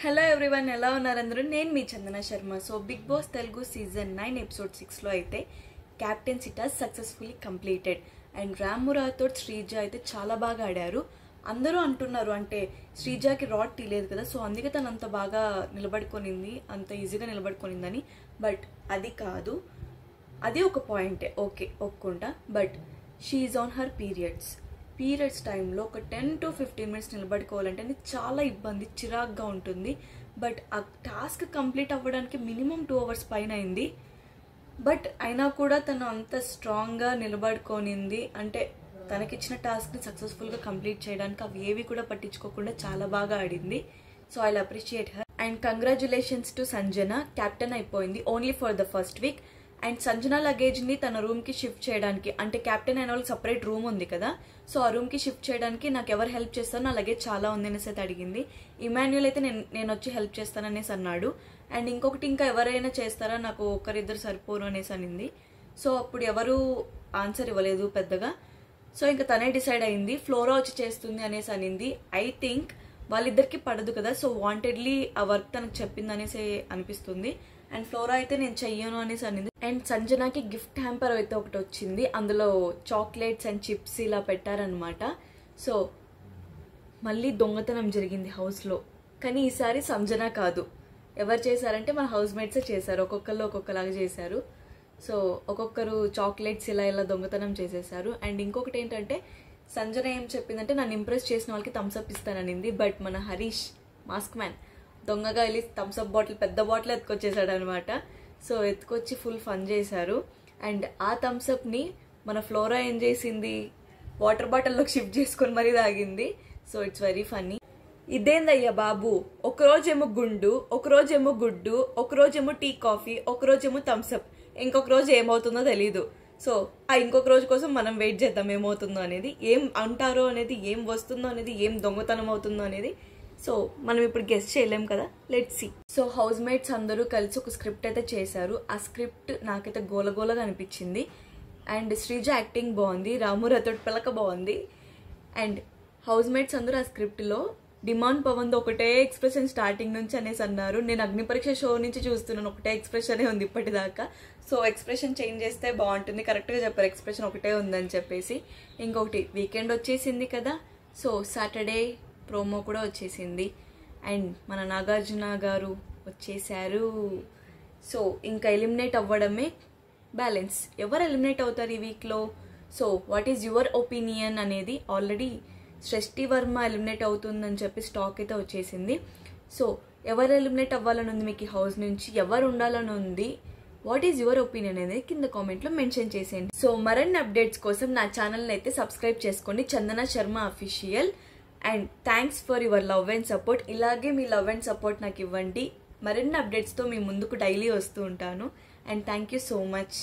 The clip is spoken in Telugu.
హలో ఎవ్రీవన్, ఎలా ఉన్నారు అందరూ? నేను మీ Chandana Sharma. So Bigg Boss Telugu season 9 episode 6లో అయితే captaincy task successfully completed. And Ramu Rathod, Sreeja అయితే చాలా బాగా ఆడారు. అందరూ అంటున్నారు అంటే శ్రీజకి రాడ్ తీయలేదు కదా, సో అందుకే తను అంత బాగా నిలబడుకొనింది, అంత ఈజీగా నిలబడుకొనిందని. బట్ అది కాదు, అది ఒక పాయింటే, ఓకే ఒప్పుకుంటా. But she on her periods టైంలో ఒక 10 to 15 minutes నిలబడుకోవాలంటే అది చాలా ఇబ్బంది, చిరాగ్గా ఉంటుంది. బట్ ఆ టాస్క్ కంప్లీట్ అవ్వడానికి మినిమం 2 hours పైన అయింది. బట్ అయినా కూడా తను అంత స్ట్రాంగ్గా నిలబడుకోనింది. అంటే తనకిచ్చిన టాస్క్ని సక్సెస్ఫుల్గా కంప్లీట్ చేయడానికి అవి ఏవి కూడా పట్టించుకోకుండా చాలా బాగా ఆడింది. So I appreciate her. And congratulations to Sanjana, captain అయిపోయింది only for the first week. And Sanjana లగేజ్ని తన రూమ్కి షిఫ్ట్ చేయడానికి, అంటే క్యాప్టెన్ అయిన వాళ్ళకి సపరేట్ రూమ్ ఉంది కదా, సో ఆ రూమ్కి షిఫ్ట్ చేయడానికి నాకు ఎవరు హెల్ప్ చేస్తారు, నా లగేజ్ చాలా ఉంది అనేసి అయితే అడిగింది. ఇమాన్యుల్ అయితే నేను వచ్చి హెల్ప్ చేస్తాననేసి అన్నాడు. అండ్ ఇంకొకటి, ఇంకా ఎవరైనా చేస్తారా, నాకు ఒకరిద్దరు సరిపోరు అనేసి అనింది. సో అప్పుడు ఎవరు ఆన్సర్ ఇవ్వలేదు పెద్దగా. సో ఇంకా తనే డిసైడ్ అయింది, ఫ్లోరా వచ్చి చేస్తుంది అనేసి అనింది. ఐ థింక్ వాళ్ళిద్దరికి పడదు కదా, సో వాంటెడ్లీ ఆ వర్క్ తనకు చెప్పింది అనేసి అనిపిస్తుంది. అండ్ ఫ్లోరా అయితే నేను చెయ్యను అనేసి అనింది. అండ్ సంజనాకి గిఫ్ట్ హ్యాంపర్ అయితే ఒకటి వచ్చింది, అందులో చాక్లెట్స్ అండ్ చిప్స్ ఇలా పెట్టారనమాట. సో మళ్ళీ దొంగతనం జరిగింది హౌస్లో, కానీ ఈసారి సంజన కాదు. ఎవరు చేశారంటే మన హౌస్ మేట్సే చేశారు, ఒక్కొక్కరు ఒక్కొక్కలాగా చేశారు. సో ఒక్కొక్కరు చాక్లెట్స్ ఇలా దొంగతనం చేసేసారు. అండ్ ఇంకొకటి ఏంటంటే సంజన ఏం చెప్పిందంటే నన్ను ఇంప్రెస్ చేసిన వాళ్ళకి థమ్స్అప్ ఇస్తాననింది. బట్ మన హరీష్ మాస్క్ మ్యాన్ దొంగగా వెళ్ళి థమ్స్అప్ బాటిల్, పెద్ద బాటిల్ ఎత్తుకొచ్చేసాడు అనమాట. సో ఎత్తుకొచ్చి ఫుల్ ఫన్ చేశారు. అండ్ ఆ థమ్స్అప్ని మన ఫ్లోరా ఏం చేసింది, వాటర్ బాటిల్లోకి షిఫ్ట్ చేసుకొని మరీ తాగింది. So it's very funny. ఇదేందయ్యా బాబు, ఒకరోజేమో గుండు, ఒకరోజేమో గుడ్డు, ఒకరోజేమో టీ కాఫీ, ఒకరోజేమో థమ్స్అప్, ఇంకొక రోజు ఏమవుతుందో తెలీదు. సో ఆ ఇంకొక రోజు కోసం మనం వెయిట్ చేద్దాం ఏమవుతుందో అనేది, ఏం అంటారో అనేది, ఏం వస్తుందో అనేది, ఏం దొంగతనం అవుతుందో అనేది. సో మనం ఇప్పుడు గెస్ట్ చేయలేం కదా, let's see. So housemates అందరూ కలిసి ఒక స్క్రిప్ట్ అయితే చేశారు. ఆ స్క్రిప్ట్ నాకైతే గోలగోలగా అనిపించింది. అండ్ శ్రీజ యాక్టింగ్ బాగుంది, రాము రాథోడ్ పలక బాగుంది. అండ్ హౌస్ మేట్స్ అందరూ ఆ స్క్రిప్ట్లో డిమాండ్ పవన్ ఒకటే ఎక్స్ప్రెషన్ స్టార్టింగ్ నుంచి అనేసి అన్నారు. నేను అగ్ని పరీక్ష షో నుంచి చూస్తున్నాను, ఒకటే ఎక్స్ప్రెషనే ఉంది ఇప్పటిదాకా. సో ఎక్స్ప్రెషన్ చేంజ్ చేస్తే బాగుంటుంది, కరెక్ట్గా చెప్పారు, ఎక్స్ప్రెషన్ ఒకటే ఉందని చెప్పేసి. ఇంకొకటి, వీకెండ్ వచ్చేసింది కదా, సో సాటర్డే ప్రోమో కూడా వచ్చేసింది. అండ్ మన నాగార్జున గారు వచ్చేసారు. సో ఇంకా ఎలిమినేట్ అవ్వడమే బ్యాలెన్స్. ఎవరు ఎలిమినేట్ అవుతారు ఈ వీక్లో? So what is your opinion అనేది ఆల్రెడీ సృష్టి వర్మ ఎలిమినేట్ అవుతుందని చెప్పి స్టాక్ అయితే వచ్చేసింది. సో ఎవరు ఎలిమినేట్ అవ్వాలని ఉంది మీకు ఈ హౌస్ నుంచి, ఎవరు ఉండాలని ఉంది, వాట్ ఈజ్ యువర్ ఒపీనియన్ అనేది కింద కామెంట్లో మెన్షన్ చేసేయండి. సో మరిన్ని అప్డేట్స్ కోసం నా ఛానల్ని అయితే సబ్స్క్రైబ్ చేసుకోండి, Chandana Sharma official. And thanks for your love and support. ఇలాగే మీ లవ్ అండ్ సపోర్ట్ నాకు ఇవ్వండి. మరిన్ని అప్డేట్స్తో మీ ముందుకు డైలీ వస్తూ ఉంటాను. And thank you so much.